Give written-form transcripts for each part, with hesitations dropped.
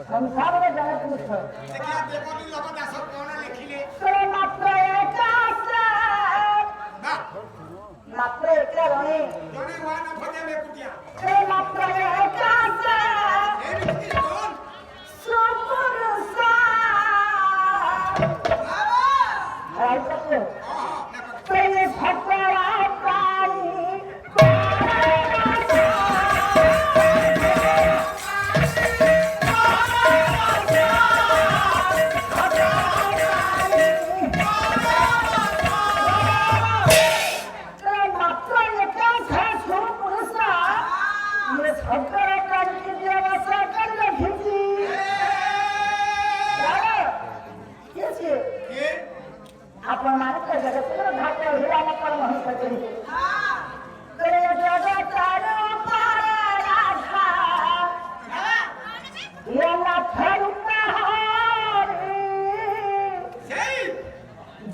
संसार में जगत पुरुष देखिए देवनी लोग दास कोन लिखिले मात्र एक मात्र एक रणे जने वान फटे में कुटिया मात्र एक ए लिखी कोन सुपुरुषा हाय तक प्रेम भक्तरा प्राणी आपण मानत जगत घाट हिराला पण म्हणू शकतो याला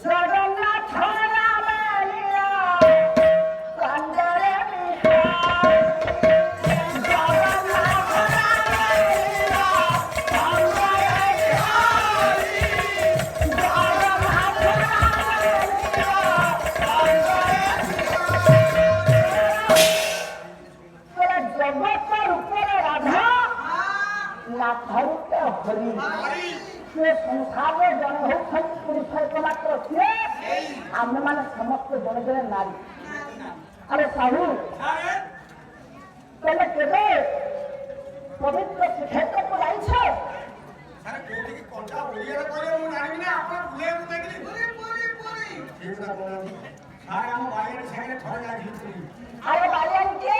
जगन्नाथ संसार जन हो पुरुष एकमात्र सी आम मैंने समस्त जन जन नारी अरे साहू तेरे केवे पवित्र श्रीक्षेत्र को जाइछ अरे बालियान के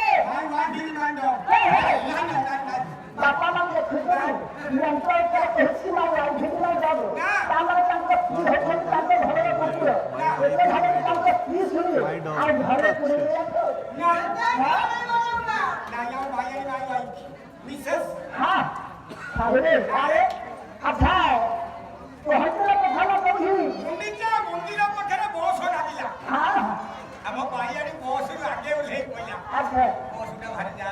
बापा मान देखुछ यंत्र के कुर्सी में लाइन भिन्न जाबो तामर तांको की होछन तांको घरे कुटियो एते घरे तांको की सुनी आ घरे पुरे ना यार भाई मिसेस हां अरे अच्छा तो हजरा को खाना कभी मंदिर पखरे बस लागिला हां हम भाईयानी बस आगे ओले पहिला अच्छा बस ना भर जा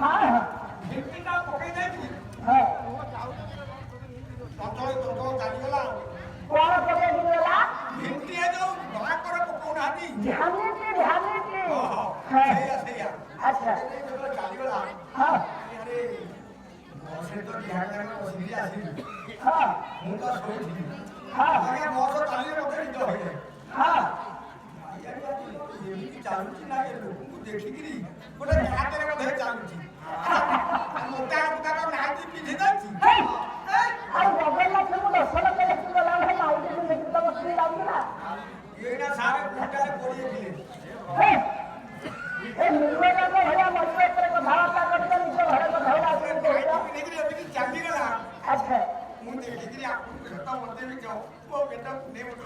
हां भिंतीटा पकई दे हां तंतोय तंतो चालीगला कोन पके दिला भिंती है जो भाग कर पकोनाती ध्यान के हां सही अच्छा चालीगला हां अरे बसे तो ध्यान करके बसली आसी हां मु तो सोची हां आगे बस चाली मते निद होय हां यार एमिति चालुची ना के लोक को देखिकरी गोटे हाथे रे धरे चालुची मोटा मोटा नाची पिधि दची अरे जगन्नाथ को दर्शन करे कि गला है माउंट में देखि तो बसली लागला एना सारे कुटाले पड़िए दिले ए निर्मल को भला मजबूत करे को धावा करते निज घरे को धावा देखिकरी एमिति चाली गला अच्छा मु देखिकरी आपको बेटा मते में जाओ वो बेटा ने मत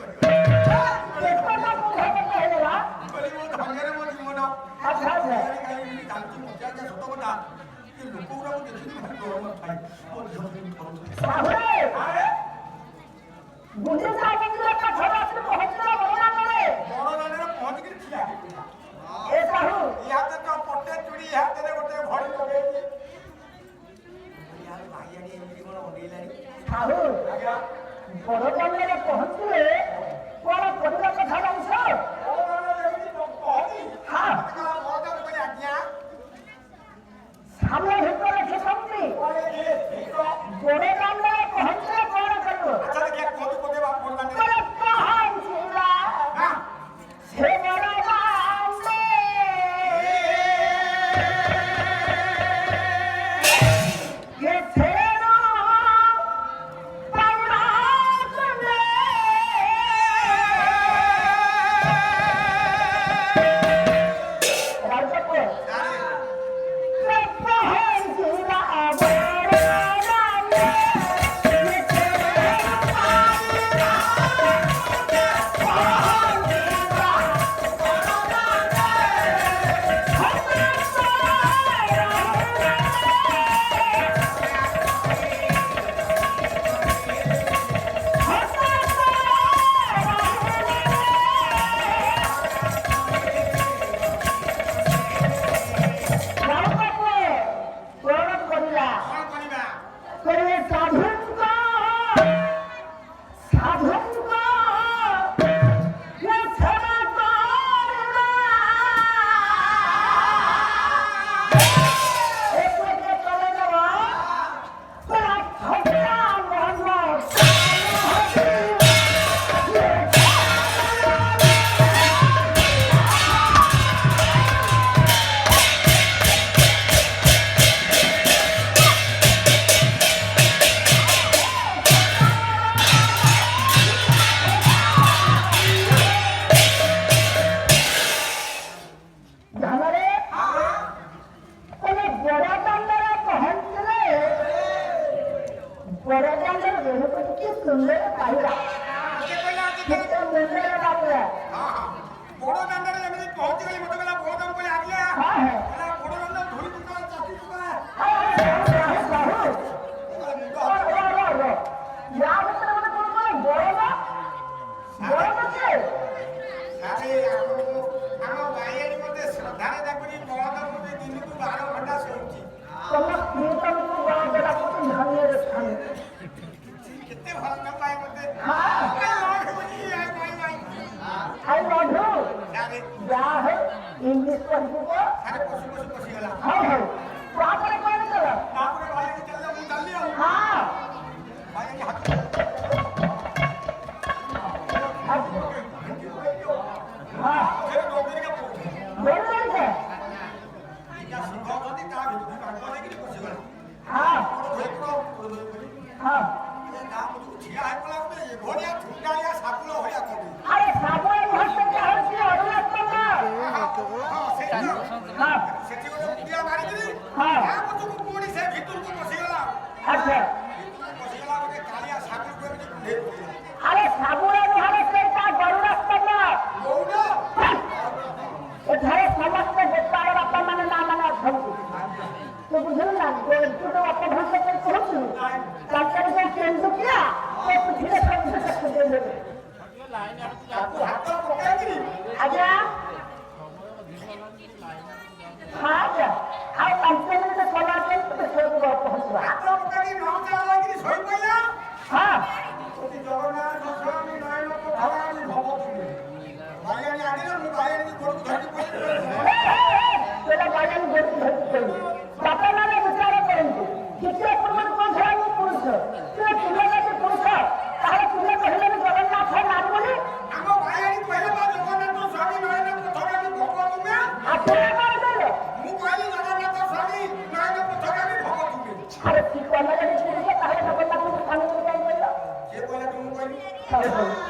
देखो ना को है कहला बोली वो धंगरे मत जीवन अच्छा अच्छा काई कांची मजा के सतो बता कि लोक उरा को देखि भाई डर मत भाई वो जल्दी करो साहरे अरे बुझे जाके कि का घरा से पहुंचना बड़ा करे बड़ लाने पहुंच के छिया ए साहू याते तो पट्टे चुड़ी हाते रे गोटे घड़ी लगे यार भाईयानी एमिति कोन ओडीलानी साहू आज्ञा बड़ कमरे पहुंचले कोन परिवार कथा जानिछ हां सामने भीतर रखे समझी गोरे नाम में पहुंचले कौन करो अरे कहां छिला से बड़ा नाम ये छेड़ो पन्ना सुने ହଁ ହଁ ବଡ଼ ଦାଣ୍ଡରେ ଯେମିତି ପହଞ୍ଚିଗଲି ମୋତେ କହିଲା ବଡ଼ ଦାମ କହିଲେ ଆଜ୍ଞା ହଁ ହଁ କହିଲା ବଡ଼ ଦାଣ୍ଡ ଧୋଇ ତୁକା ଚାକି ତୁକା ୟା ଭିତରେ ଗୋଟେ କଣ କଣ ବଳଦ ବଳଦ କିଏ ଆରେ ଆପଣଙ୍କୁ ଆମ ଭାଇଆଣି ମୋତେ ଶ୍ରଦ୍ଧାରେ ଡାକୁନି ବଳଦ ମୋତେ ଦିନକୁ 12 ଘଣ୍ଟା ଶୋଉଛି ତମ ସ୍ତ୍ରୀ ତମକୁ ବଳଦ ଡାକୁଛି ଧନୀୟରେ ଖାଣି କେତେ ଭଲ ନ ପାଏ ମୋତେ ଆଇ ମଧୁ ଆରେ ଯାହା ହଉ ଇଂଲିଶ କହିବୁ ଆରେ ପଶୁ ପଶୁ ପଶିଗଲା ହଉ ହଉ ତାପରେ କଣ କଲ ତାପରେ ଭାଇଆଣି ଚାଲିଲା ମୁଁ ଚାଲିଲି ଆଉ ହଁ ଭାଇଆଣି ହାତ ହଁ ଫେର ଡଙ୍ଗରିକା ପଡୁଛି ବୋଲ ଏଇଟା ସିଂହ ଅଛନ୍ତି ତା ଭିତରୁ କାଠ ଦେଇକିରି ପଶିଗଲା ହଁ ହଁ ଠିଆ ହେଇପଡିଲା ଗୋଟେ ଏଭଳିଆ ଠୁଙ୍ଗାଳିଆ ସାପୁଳ ଭଳିଆ କବି ଆରେ ସାବୁନ ଭାଷା ହଉଛି ଅରୁଣାଚଳ ହଁ ସେଠି ଗୋଟେ ମୁଣ୍ଡିଆ ମାରିକିରି ହଁ। ତା ପଛକୁ ପୁଣି ସେ ଭିତରକୁ ପଶିଗଲା ଆଚ୍ଛା ଭିତରକୁ ପଶିଗଲା ଗୋଟେ କାଳିଆ ସାପୁଳକୁ ଏମିତି କୁଣ୍ଢେଇ ପଡ଼ିଲା ଆରେ ସାବୁନ ନୁହଁ ସେଇଟା ଗରୁଡ଼ାସ୍ତମ୍ଭ ଗଉଡ଼ ଏଠାରେ ସମସ୍ତେ ଗୋପାଳ ବାପା ମାନେ ମା ମାନେ ଅଛନ୍ତି ତୁ ବୁଝିଲୁ ନା ତୁ ଯୋଉ ଅପଭ୍ରଂଶ କରି କହୁଛୁ ତାଙ୍କର ଯୋଉ କେନ୍ଦୁକିଆ ସେ ପୃଥିବୀରେ ସବୁ ଦେଇଦେବେ ତାକୁ ହାତ ପକାଇକିରି ଆଜ୍ଞା ହଁ ଆଜ୍ଞା ଆଉ 5 ମିନିଟ ସମୟ ପାଇଁ ତୁ ସେଠୁ ପହଞ୍ଚିବା ହାତ ପକାଇକି ନ ଚାଲିକିରି ଶୋଇପଡ଼ିଲା ହଁ ଯଦି ଜଗନ୍ନାଥ ସ୍ୱାମୀ ନୟନ ପଥଗାମୀ ଭବତୁମେ ଭାଇଆଣି ଆଗରେ ମୁଁ ଭାଇଆଣିକି ଗୋଡ଼କୁ ଧରିକି ପଶିଗଲି ସେଟା ବାୟାନ ଧରିକି ବାପା ମାନେ ବିଚାର କରନ୍ତୁ କିଛି ପୂର୍ବରୁ କଣ ମୁଁ ପୁରୁଷ ତୁମେ ତୁମେ ଯଦି ପୁରୁଷ ତାହେଲେ ତୁମେ କହିଲେ ଜଗନ୍ନାଥ ନାମ ବୋଲି ଆମ ଭାଇଆଣି କହିଲେ ବା ଜଗନ୍ନାଥ ସ୍ୱାମୀ ନୟନ ପଥଗାମୀ ଭବତୁମେ ଆପଣ କଣ କହିଲେ ମୁଁ କହିଲି ଜଗନ୍ନାଥ ସ୍ୱାମୀ ନୟନ ପଥଗାମୀ ଭବତୁମେ ଆରେ ଠିକ କହିଲେ ଯଦି ପୁରୁଷ ତାହେଲେ ଜଗନ୍ନାଥଙ୍କୁ ସ୍ୱାମୀ ବୋଲି କାହିଁ କହିଲ କିଏ କହିଲା ତୁ ମୁଁ କହିଲି ହଉ ହଉ